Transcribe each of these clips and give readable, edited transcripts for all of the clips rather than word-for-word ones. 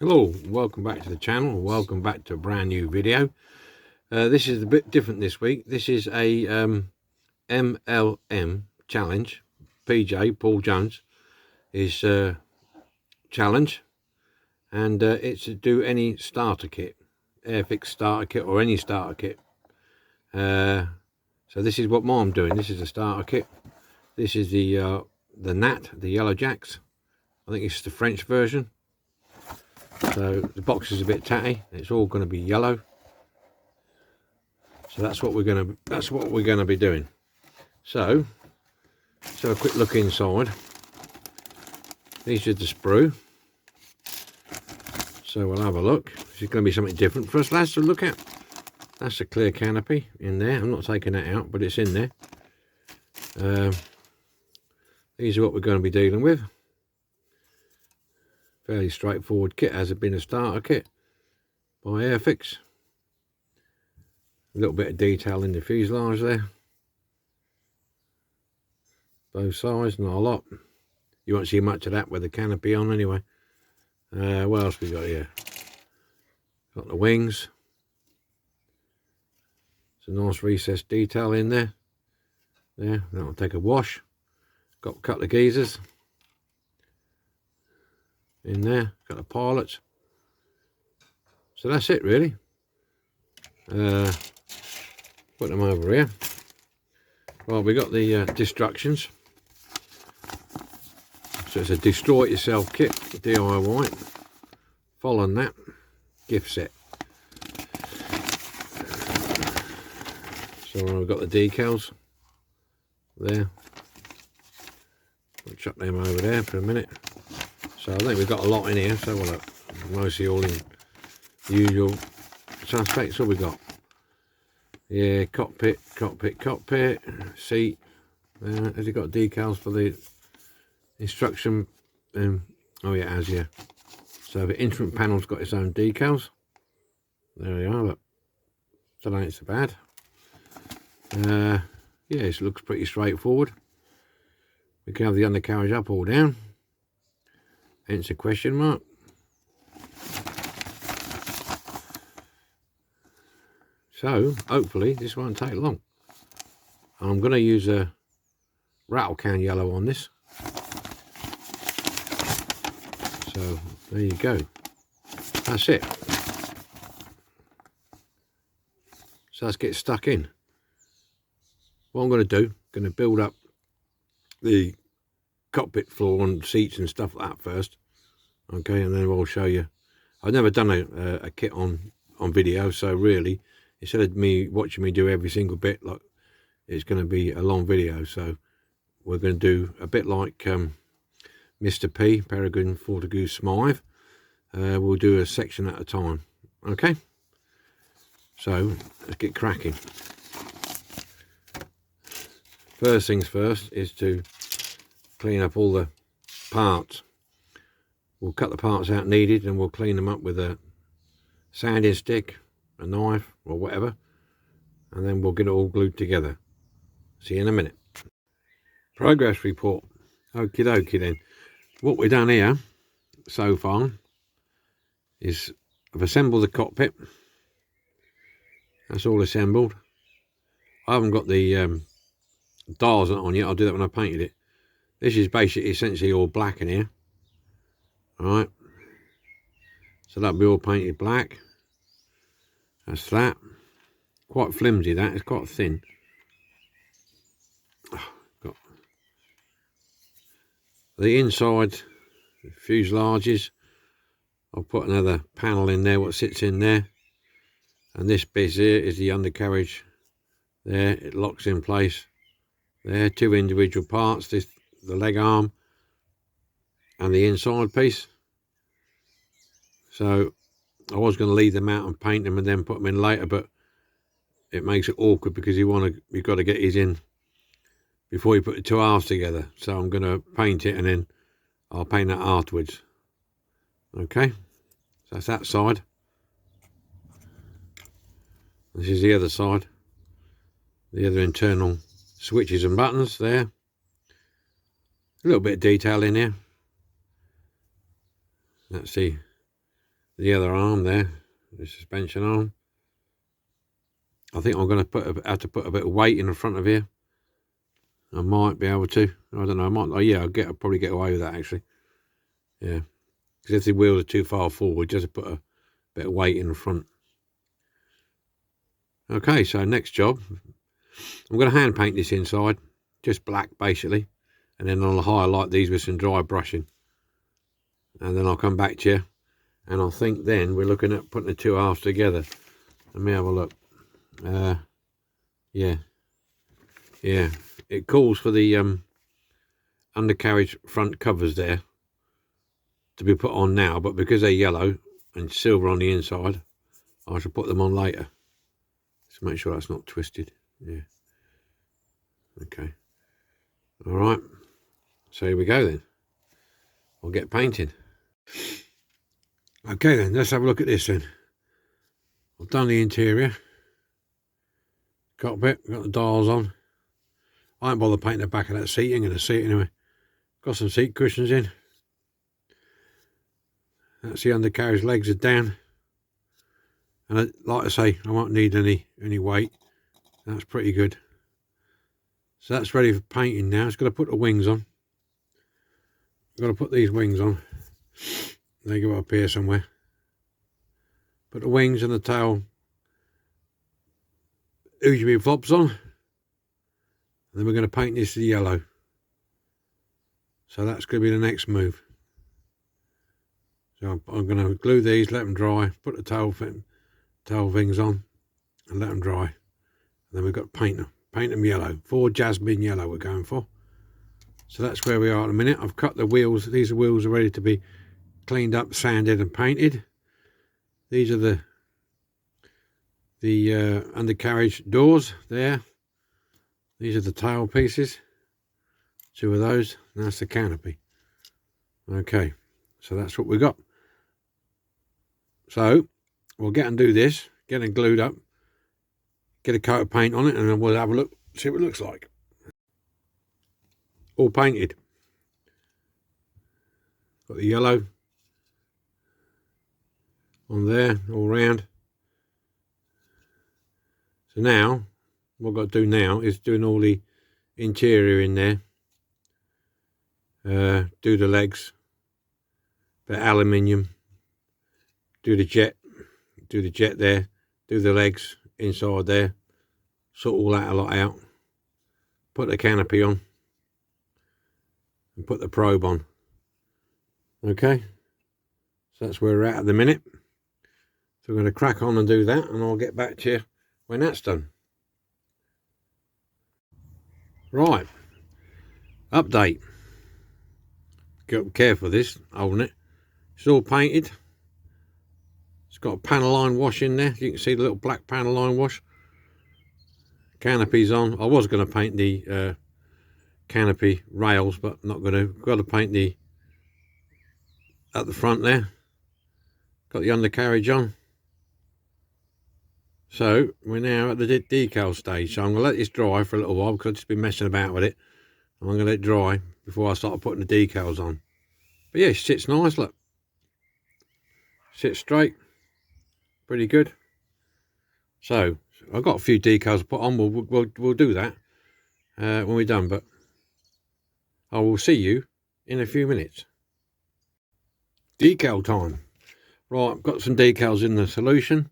Hello, welcome back to the channel. Welcome back to a brand new video. This is a bit different this week. This is a M.L.M challenge. PJ, Paul Jones, is challenge, and it's to do any starter kit, airfix starter kit or any starter kit. So this is what I'm doing. This is a starter kit. This is the Nat, the Yellow Jacks. I think it's the French version. So the box is a bit tatty. It's all going to be yellow. So that's what we're going to be doing. So a quick look inside. These are the sprue. So we'll have a look. This is going to be something different for us lads to look at. That's a clear canopy in there. I'm not taking that out, but it's in there. These are what we're going to be dealing with. Fairly straightforward kit, has been a starter kit by Airfix. A little bit of detail in the fuselage there. Both sides, not a lot. You won't see much of that with the canopy on anyway. What else we got here? Got the wings. It's a nice recessed detail in there. There, that'll take a wash. Got a couple of geysers in there, got the pilots. So that's it really. Put them over here. Well, we got the destructions. So it's a destroy it yourself kit, DIY. Following that, gift set. So we've got the decals there. We'll chuck them over there for a minute. So I think we've got a lot in here, so we'll mostly all in the usual suspects. What we got? Yeah, cockpit, seat. Has it got decals for the instruction? Oh yeah, it has, yeah. So the instrument panel's got its own decals. There we are, look. So that ain't so bad. Yeah, it looks pretty straightforward. We can have the undercarriage up or down. Hence a question mark. So hopefully this won't take long. I'm going to use a rattle can yellow on this. So there you go. That's it. So let's get stuck in. What I'm going to do, I'm going to build up the cockpit floor and seats and stuff like that first. Okay, and then I'll show you. I've never done a kit on video, so really instead of me watching me do every single bit, like, it's going to be a long video. So we're going to do a bit like Mr. P, Peregrine Fortescue Smythe. We'll do a section at a time. Okay, so let's get cracking. First things first is to clean up all the parts. We'll cut the parts out needed and we'll clean them up with a sanding stick, a knife or whatever, and then we'll get it all glued together. See you in a minute. Progress report. Okie dokie then. What we've done here so far is I've assembled the cockpit. That's all assembled. I haven't got the dials on yet. I'll do that when I painted it. This is basically essentially all black in here. Alright. So that'll be all painted black. That's that. Quite flimsy that, it's quite thin. Got the inside fuselages. I'll put another panel in there, what sits in there. And this bit here is the undercarriage. There, it locks in place. There, two individual parts, the leg arm and the inside piece. So I was going to leave them out and paint them and then put them in later, but it makes it awkward because you've got to get these in before you put the two halves together. So I'm going to paint it and then I'll paint that afterwards. Okay, so that's that side. This is the other side. The other internal switches and buttons there. A little bit of detail in here. Let's see. the other arm there, the suspension arm. I think I'm going to have to put a bit of weight in the front of here. I might be able to. I don't know. I might. Oh yeah, I'll probably get away with that actually. Yeah, because if the wheels are too far forward, just put a bit of weight in the front. Okay, so next job, I'm going to hand paint this inside, just black basically, and then I'll highlight these with some dry brushing, and then I'll come back to you, and I think then we're looking at putting the two halves together. Let me have a look. Yeah, it calls for the undercarriage front covers there to be put on now, but because they're yellow and silver on the inside, I shall put them on later. Just make sure that's not twisted. Yeah. Okay. All right. So here we go then. We'll get painting. Okay then, let's have a look at this then. I've done the interior. Cockpit, got the dials on. I ain't bothered painting the back of that seat, ain't going to see it anyway. Got some seat cushions in. That's the undercarriage, legs are down. And like I say, I won't need any weight. That's pretty good. So that's ready for painting now. It's got to put the wings on. I've got to put these wings on. They go up here somewhere. Put the wings and the tail usually flops on. And then we're going to paint this yellow. So that's going to be the next move. So I'm going to glue these, let them dry, put the tail things on and let them dry. And then we've got to paint them yellow. 4 jasmine yellow we're going for. So that's where we are at the minute. I've cut the wheels. These wheels are ready to be cleaned up, sanded and painted. These are the undercarriage doors there. These are the tail pieces. 2 of those. And that's the canopy. Okay, so that's what we got. So we'll get and do this, get it glued up, get a coat of paint on it, and then we'll have a look, see what it looks like. All painted. Got the yellow on there, all round. So now, what I've got to do now is doing all the interior in there. Do the legs, bit of aluminium, do the jet there, do the legs inside there, sort all that a lot out, put the canopy on, and put the probe on. Okay, so that's where we're at the minute. So we're going to crack on and do that, and I'll get back to you when that's done. Right, update. Get careful with this, holding it. It's all painted. It's got a panel line wash in there. You can see the little black panel line wash. Canopy's on. I was going to paint the canopy rails, but not going to. Got to paint the at the front there. Got the undercarriage on. So we're now at the decal stage. So I'm going to let this dry for a little while because I've just been messing about with it. I'm going to let it dry before I start putting the decals on. But yeah, it sits nice, look. Sits straight. Pretty good. So I've got a few decals to put on. We'll do that when we're done. But I will see you in a few minutes. Decal time. Right, I've got some decals in the solution.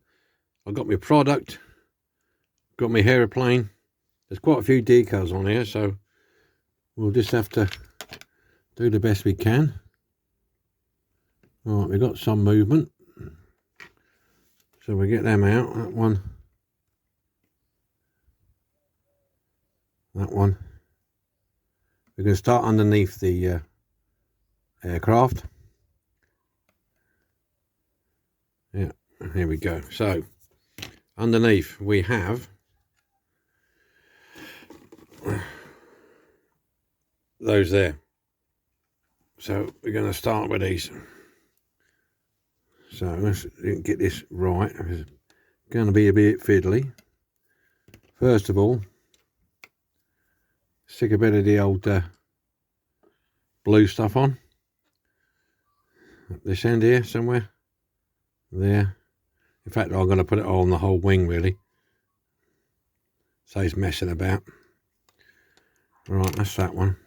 I've got my product. Got my aeroplane. There's quite a few decals on here, so we'll just have to do the best we can. Right, we've got some movement. So we get them out. That one. That one. We're going to start underneath the aircraft. Yeah, here we go. So underneath we have those there. So we're going to start with these. So let's get this right. It's going to be a bit fiddly. First of all, stick a bit of the old blue stuff on. At this end here somewhere. there. In fact, I'm going to put it on the whole wing, really. Saves messing about. Right, that's that one.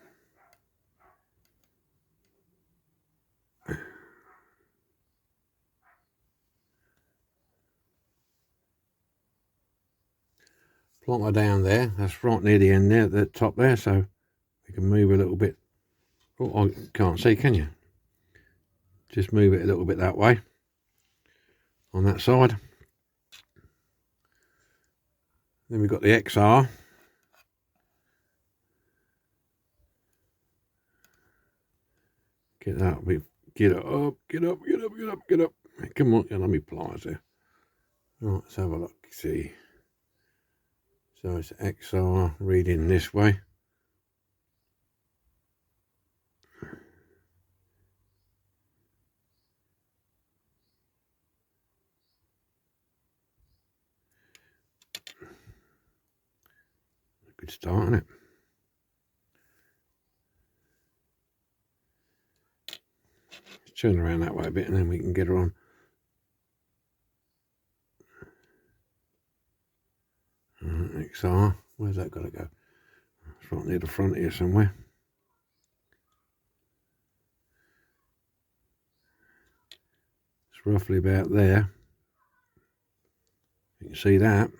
Plonk her down there. That's right near the end there, at the top there, so we can move a little bit. Oh, I can't see, can you? Just move it a little bit that way on that side. Then we've got the XR. Get that, get it up, get up, get up, get up, get up. Come on, let me pliers there. Right, let's have a look, see. So it's XR reading this way. Good start, isn't it? Let's turn around that way a bit and then we can get her on. XR, where's that got to go? It's right near the front here somewhere. It's roughly about there. You can see that.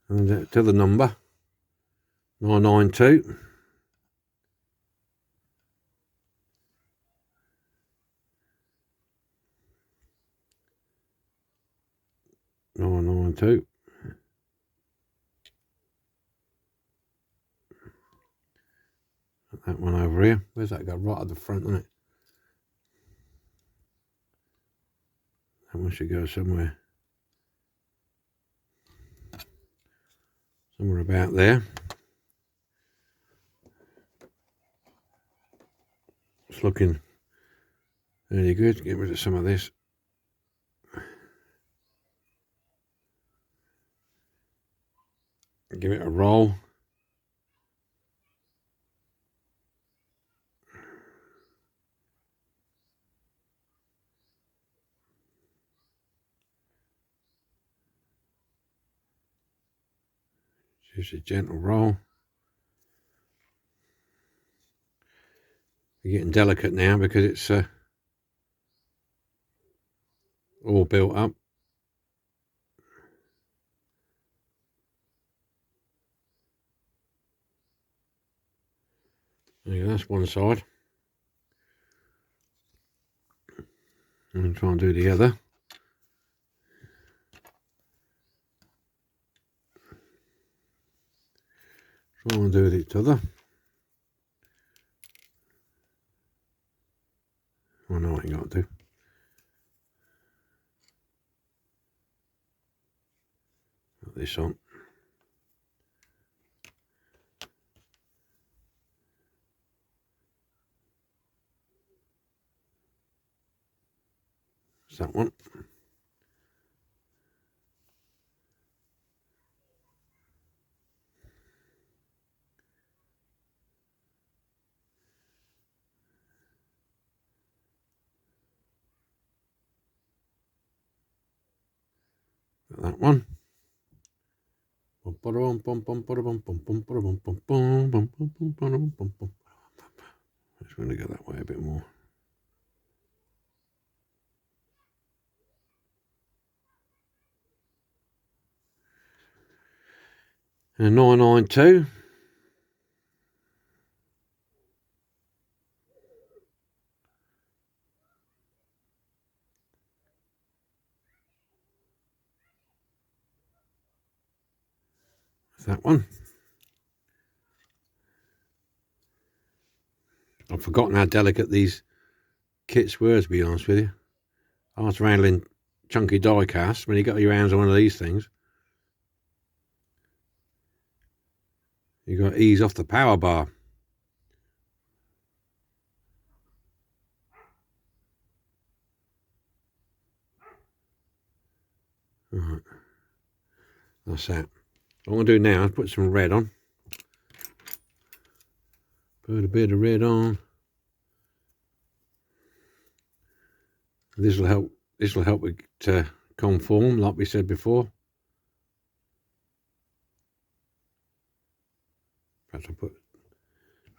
And to the number 992. That one over here. Where's that go? Right at the front, isn't it? That one should go somewhere. Somewhere about there. It's looking really good. Get rid of some of this. Give it a roll. Just a gentle roll. You're getting delicate now because it's all built up. Yeah, that's one side. I'm going to try and do the other. Try and do the other. I know what you got to do. Put this on. It's that one. That one. Just going to go that way a bit more. And 992. That one. I've forgotten how delicate these kits were, to be honest with you. I was handling chunky die casts when you got your hands on one of these things. You got to ease off the power bar. Alright. That's that. What I'm going to do now is put some red on. Put a bit of red on. This will help. This will help it to conform, like we said before. Perhaps I put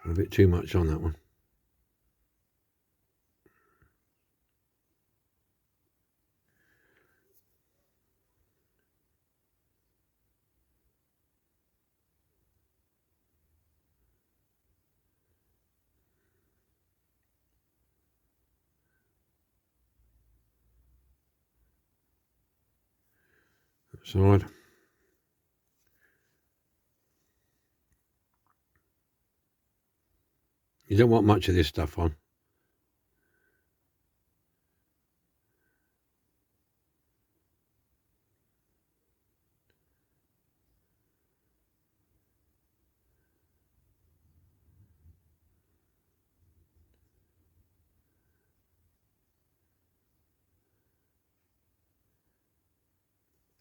a bit too much on that one. Side. You don't want much of this stuff on.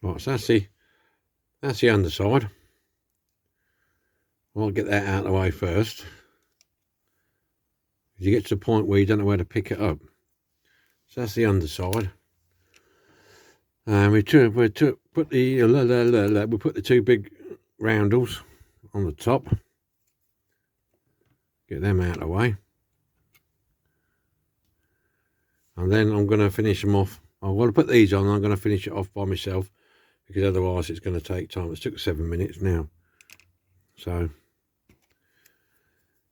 Right, so that's the underside. I'll get that out of the way first. You get to the point where you don't know where to pick it up. So that's the underside. And we put the two big roundels on the top. Get them out of the way. And then I'm going to finish them off. I'm going to put these on. I'm going to finish it off by myself, because otherwise it's going to take time. It's took 7 minutes now. So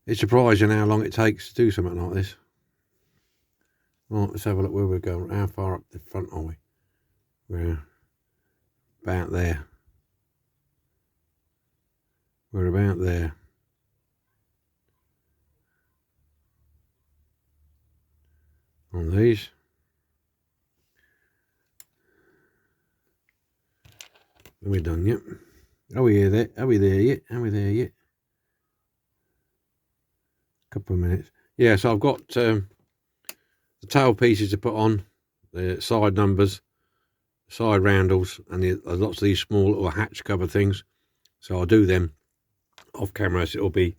it's surprising how long it takes to do something like this. Right, let's have a look where we're going. How far up the front are we? We're about there. We're about there. On these. Are we done yet? Are we there? Are we there yet? Are we there yet? Couple of minutes. Yeah, so I've got the tail pieces to put on, the side numbers, side roundels, and lots of these small little hatch cover things. So I'll do them off camera. So it'll be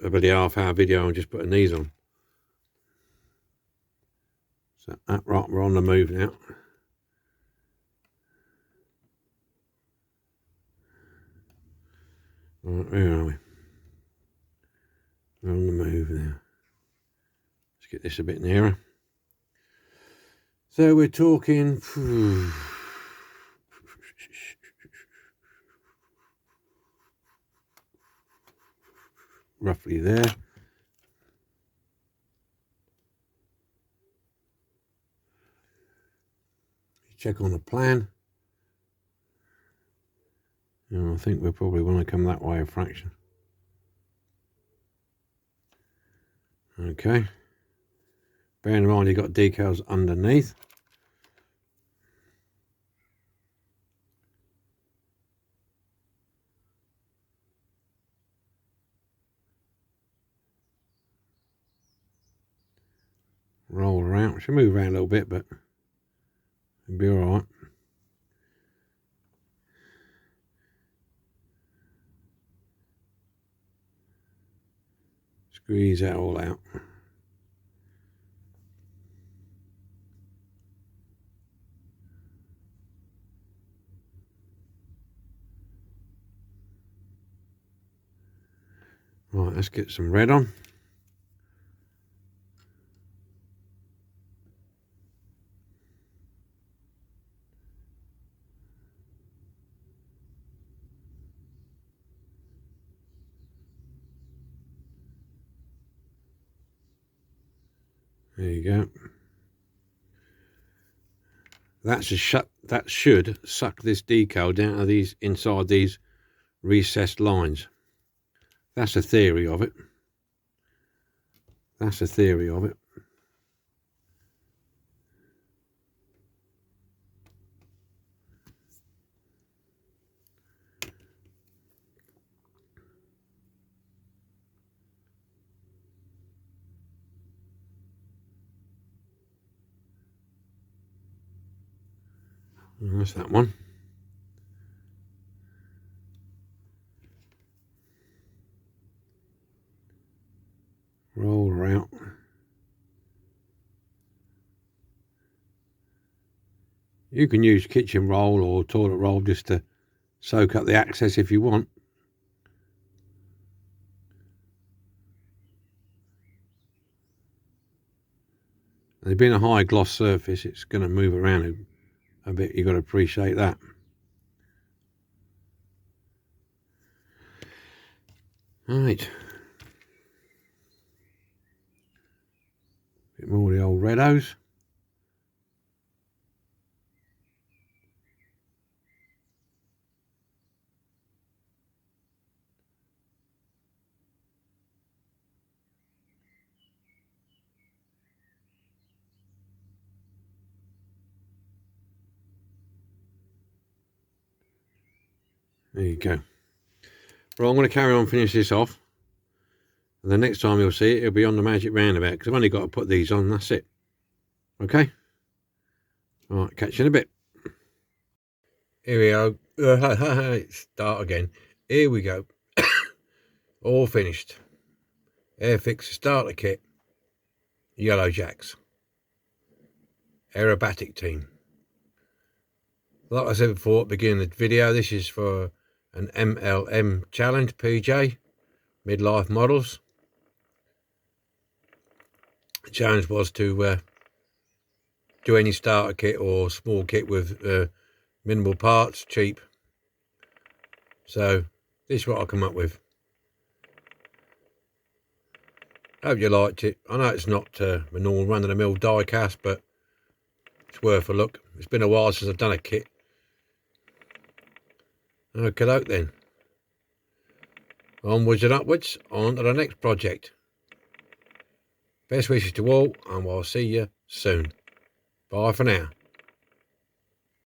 about a half-hour video on just putting these on. So right, we're on the move now. Right, where are we? We're on the move now. Let's get this a bit nearer. So we're talking roughly there. Check on the plan. And I think we'll probably want to come that way a fraction. Okay. Bearing in mind you've got decals underneath. Roll around. Should move around a little bit, but it'll be alright. Squeeze that all out. Right, let's get some red on. There you go. That should suck this decal down to these inside these recessed lines. That's a theory of it. That's a theory of it. And that's that one. Roll her out. You can use kitchen roll or toilet roll just to soak up the access if you want. And being a high gloss surface, it's going to move around a bit. You've got to appreciate that. Right. Bit more of the old Reddos. There you go. Right, I'm going to carry on, finish this off. And the next time you'll see it, it'll be on the magic roundabout, because I've only got to put these on, that's it. Okay? All right, catch you in a bit. Here we go. Start again. Here we go. All finished. Airfix starter kit. Yellow Jacks. Aerobatic team. Like I said before at the beginning of the video, this is for an M.L.M challenge, PJ. Midlife models. The challenge was to do any starter kit or small kit with minimal parts, cheap. So this is what I come up with. Hope you liked it. I know it's not the normal run-of-the-mill die cast, but it's worth a look. It's been a while since I've done a kit. Okay, then. Onwards and upwards, on to the next project. Best wishes to all, and we'll see you soon. Bye for now.